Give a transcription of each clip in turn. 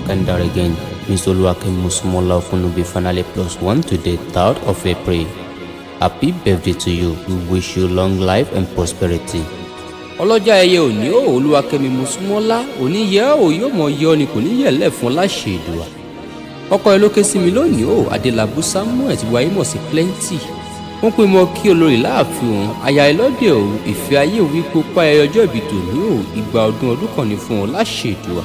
calendar again. Miss Oluwakemi will be finally +1 today, 3rd of April. Happy birthday to you. We wish you long life and prosperity. ọlọ́jà ẹyẹ òní ò Olúwakẹ́mi Mosúnmọ́lá òní yẹ ò yóò mọ yọ ni kò ní yẹ̀lẹ̀ fún láṣẹ Èdùà. ọkọ ẹ ló ké sí mi lónìí ò Adélabú Samuel ti wáyé mọ̀ sí Plenty. wọ́n pè mọ́ kí olórí láàfin òun aya ẹlọ́dẹ̀ ò ìfẹ́ ayé òwí pópá ẹ ọjọ́ ìbí tòní ò ìgbà ọdún kan ní fún ọ láṣẹ Èdùà.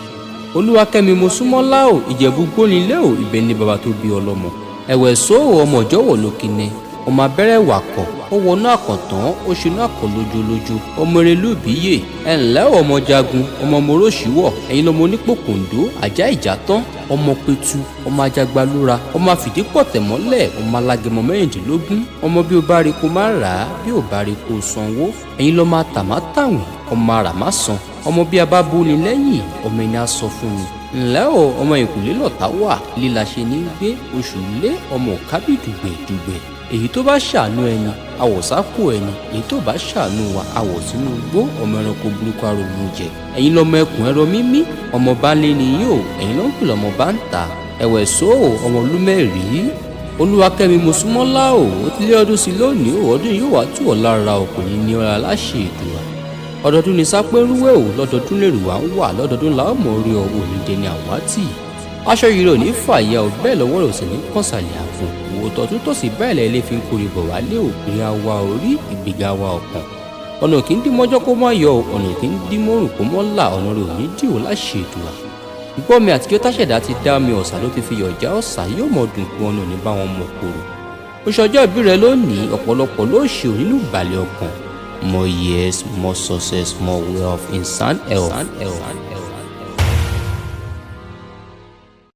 Olúwakẹ́mi Mosúnmọ́lá ò Ìjẹ̀bú gbónílé ò ibẹ̀ ni bàbá tó bí ọlọ́mọ. ẹ̀wẹ̀ sóò ọmọ ọjọ́wọ̀ lókínẹ ọmọ abẹ́rẹ́ wàkọ̀ ó wọnú àkàntán ó ṣinú àkọ́ lójúlójú ọmọ erelú bíyè ẹ̀ǹlẹ́ ọmọ jagun ọmọ moroṣíwọ̀ ẹ̀yin lọmọ onípòkòǹdó ajá ìjàtán ọmọ pẹ̀tù ọmọ ajagbalúra ọmọ àfìdípọ̀tẹ̀ mọ́lẹ̀ ọmọ alágẹmọ 16 ọmọ bí o bá rí kó má rà á bí o bá rí kó sanwó ẹ̀yin lọmọ àtàmátàwìn ọmọ àràmásàn ọmọ bí a bá bú ni lẹ́yìn ọmọ ẹni á sọ fún mi ǹlẹ́ o ọmọ ìkùlé lọ̀tá wà líla ṣe ní gbé oṣù lé ọmọ òkábì dùgbẹ̀dùgbẹ̀ èyí tó bá ṣàánú ẹni àwọ̀sápò ẹni èyí tó bá ṣàánú wa àwọ̀ sínú igbó ọmọ ẹranko burúkú arogun jẹ ẹ̀yin lọmọ ẹkùn ẹrọ mímí ọmọ bá lé ní yín o ẹ̀yin ló ń pè lọmọ bá ń ta ẹ̀wẹ̀ sóò ọmọ olúmẹ̀rí Olúwakẹ́mi Mosúnmọ́lá o ó ti lé ọdún sí lónìí o ọdún yóò wá tù ọ́ lára ọkùnrin ní ọ̀la láṣẹ Èdùà ọdọọdún ní sápẹ́rúwẹ̀ o lọ́dọọdún lèrò wá ń wà lọ́dọọdún làwọn mọ̀ orí òníjẹ ní àwátì aṣọ yìí rò ní fàyà ò bẹ́ẹ̀ lọ́wọ́ rẹ̀ ò sì ní kọ̀sàlẹ̀ àfún òótọ́ tó tòsí bẹ́ẹ̀ lẹ́lẹ́ fi ń kórè bọ̀ wálé òpin àwa orí ìgbéga wa ọ̀kan ọ̀nà kì í dín mọ́jọ́ kó má yọ ọ̀nà kì í dín mọ́rùn kó mọ́ là ọ̀nà rẹ̀ ò ní dì ó láṣẹ Èdùà gbọ́ mi àtijọ́ táṣẹ̀dá ti dá mi ọ̀sà ló ti fi yọ̀já ọ̀sà yóò mọ̀ dùn kú ọ̀nà ní bá wọn mọ̀ kóró oṣù ọjọ́ ìbí rẹ lónìí ọ̀pọ̀lọpọ̀ ló ṣe ò nínú ìbàlẹ̀ ọkàn More years, more success, more wealth in sound health.